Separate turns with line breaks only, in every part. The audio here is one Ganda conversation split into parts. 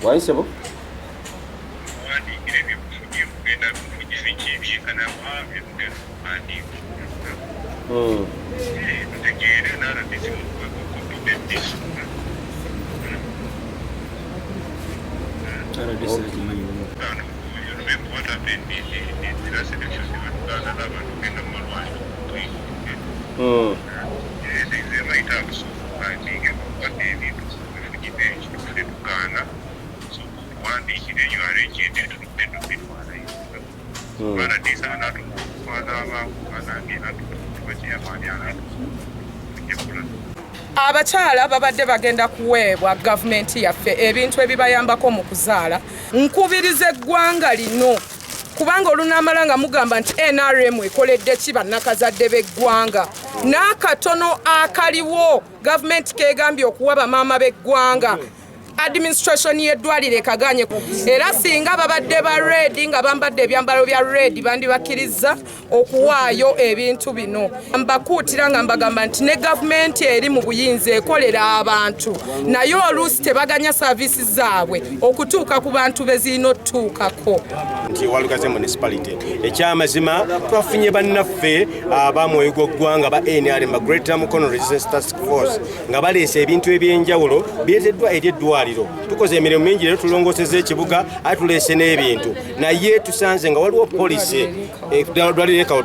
Wangisebo?
Abakyala babadde bagenda kuweebwa gavumenti yaffe ebintu ebibayambako mu kuzaala. Nkubiriza eggwanga lino kubanga olunaamala nga mugamba nti NRM ekoledde ki bannakazadde b'eggwanga. N'akatono akaliwo gavumenti kegambye okuwa bamaama b'eggwanga. Administration y'eddwaliro ekaganye era singa babadde ba red nga bambadde ebyambalo bya red bandibakkiriza okuwaayo ebintu bino. Mbakuutira nga mbagamba nti ne gavumenti eri mu buyinza ekolera abantu naye oluusi tebaganya saavisi zaabwe okutuuka ku bantu bezirina otutuukako.
Nti Walugaze municipality ekyamazima twafunye bannaffe abamwoyo gw'eggwanga ba NRM ba Greater Mukono Resistance Task Force nga baleese ebintu ebyenjawulo bireeteddwa eri eddwaliro. Tukoze emirimu mingi leero tulongoosezza ekibuga atuleese n'ebintu naye tusanze nga waliwo poliisi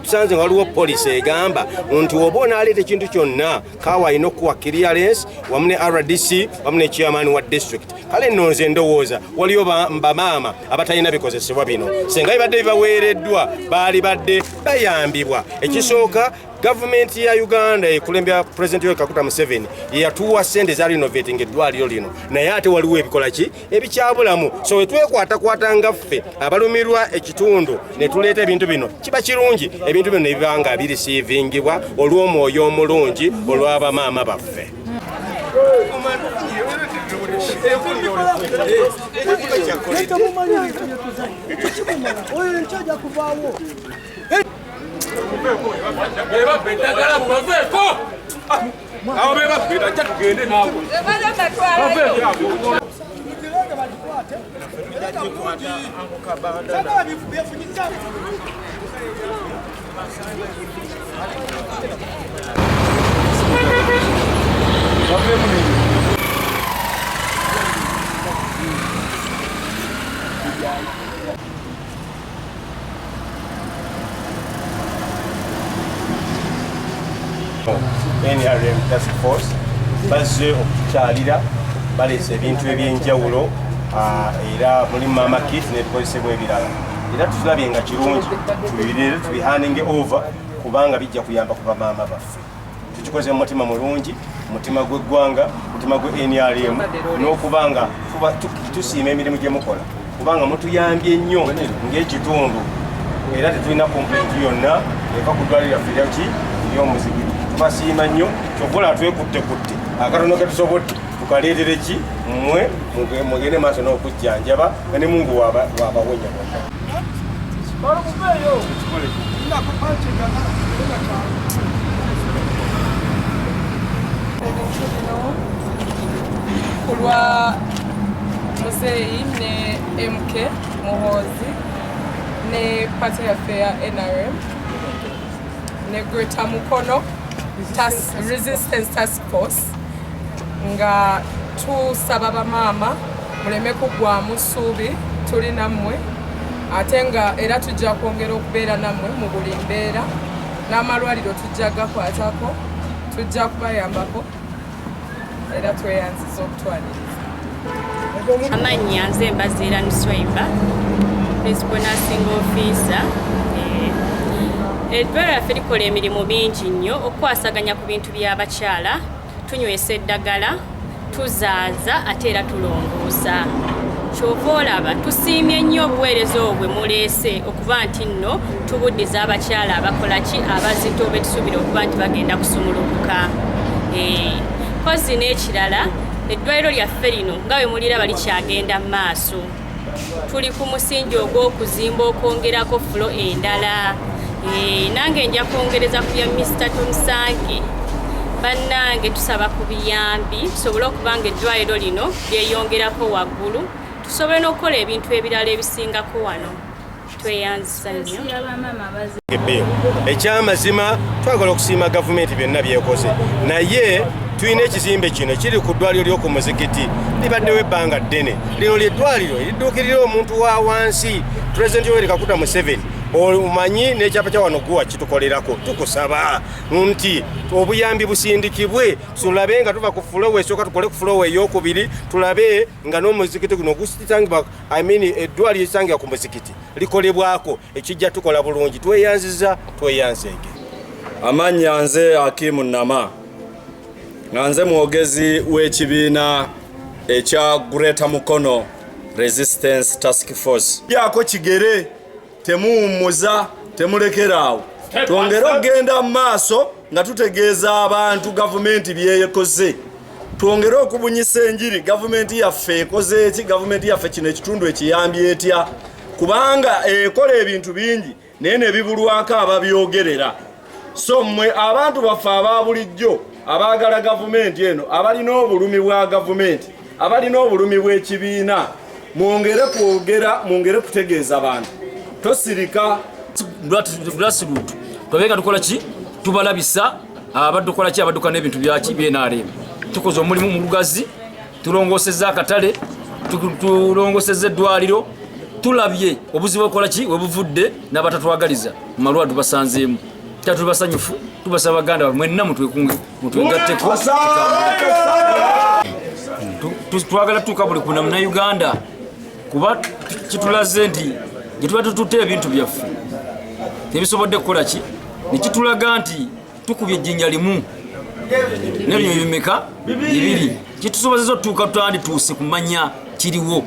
tusanze nga waliwo poliisi egamba nti oba onaaleeta ekintu kyonna kaawa alina okuwa clearance wamu ne RDC wamu ne chairman wa district. Kale nno nze ndowooza waliyo bamaama abatalina bikozesebwa bino senga bibadde bibaweereddwa baali badde bayambibwa. Ekisooka gavumenti ya Uganda ekulembya President Yoweri Kaguta Museveni yatuwa ssente za renovating eddwaliro lino naye ate waliwo ebikola ki ebikyabulamu. So wetwekwatakwata nga ffe abalumirwa ekitundu ne tuleeta ebintu bino kiba kirungi ebintu bino ne biba nga birisiivingibwa olw'omwoyo omulungi olw'abamaama baffe. NRM Task Force bazze okukyalira baleese ebintu ebyenjawulo era mulimu Mama Kit n'ebikozesebwa ebirala era tulabye nga kirungi tubireere tubihanding over kubanga bijja kuyamba ku bamaama baffe. Tukikoze mu mutima mulungi, mutima gw'eggwanga, mutima gwe NRM n'okubanga tusiima emirimu gye mukola kubanga mutuyambye nnyo ng'ekitundu era tetulina complaint yonna eva ku ddwaliro lyaffe ery'omuzigi. Tubasiima nnyo kyokkola twekutte akatono ke tusobodde tukaleetere ki mmwe mugende maaso n'okujjanjaba nga ne Mungu wabawonya bonna.
Kulwa Muzeyi ne MK Muhozi ne pate yaffe ya NRM ne Greater Mukono Resistance Task Force nga tusaba bamaama muleme kugwamu ssuubi tuli nammwe ate nga era tujja kwongera okubeera nammwe mu buli mbeera n'amalwaliro tujja gakwatako tujja kubayambako era tweyanziza okutwaliriza.
Amannya nze Mbaziira Nuswaiba, Principal Nursing Officer. Eddwaliro lyaffe likola emirimu mingi nnyo okukwasaganya ku bintu by'abakyala, tunywesa eddagala, tuzaaza ate era tulongoosa. Kyova olaba tusiimye nnyo obuweereza obwo bwe muleese okuba nti nno tubuddiza abakyala abakola ki abazito be tusuubira okuba nti bagenda kusumulukuka. Kozi n'ekirala eddwaliro lyaffe lino nga bwe mulira balikyagenda mu maaso. Tuli ku musingi ogw'okuzimba okwongerako fulo endala. Nange nja kwongereza ku bya Mr. Tumusange. Bannange tusaba ku biyambi tusobole okuba nga eddwaliro lino lyeyongerako waggulu, tusobole n'okukola ebintu ebirala ebisingako wano. Tweyanzisa nnyo.
Ekyamazima twagala okusiima gavumenti byonna byekoze, naye tulina ekizimbe kino kiri ku ddwaliro ly'oku muzikiti libaddewo ebbanga ddene. Lino ly'eddwaliro eridduukirira omuntu wa wansi Pulezidenti Yoweri Kaguta Museveni. Omanyi n'ekyapa kya wano guwa kitukolerako. Tukusaba nti obuyambi busindikibwe, tulabe nga tuva ku fulowe esooka tukole ku fulowe ey'okubiri, tulabe nga n'omuzikiti guno gusitangibwa eddwaliro esangibwa ku muzikiti likolebwako, ekijja tukola bulungi. Tweyanziza tweyanzege.
Amannya nze Hakimu Nama, nga nze mwogezi w'ekibiina ekya Greater Mukono Resistance Task Force. Jako kigere temuwummuza, temulekeraawo, twongere okugenda mu maaso nga tutegeeza abantu gavumenti byeyekoze, twongere okubunyisa enjiri gavumenti yaffe ekoze eki, gavumenti yaffe kino ekitundu ekiyambye etya, kubanga ekola ebintu bingi naye ne bibulwako ababyogerera. So mmwe abantu baffe aba bulijjo abaagala gavumenti eno, abalina obulumi bwa gavumenti, abalina obulumi bw'ekibiina, mwongere kwogera, mwongere kutegeeza abantu. Tosirika grassroots twabeka tukola ki, tubalabisa abadukola ki, abaduka n'ebintu byaki byenarema. Tukoze omulimu mu lugazi, tulongoseza akatale, tulongoseza eddwaliro, tulabye obuzibu okola ki webuvudde n'abatatwagaliza mu malwaliro tubasanzeemu. Kya tubasanyufu, tubasaba Baganda mwenna mutwengatteko. Twagala tuuka buli ku namna Uganda kuba kitulaze nti gituba tutute ebintu byaffe tebisobodde kukola ki, nekitulaga nti tukubye ejjinja limu n'ebinyonyi bimeka bibiri, kitusobozesa otuuka tutandituuse kumanya kiriwo.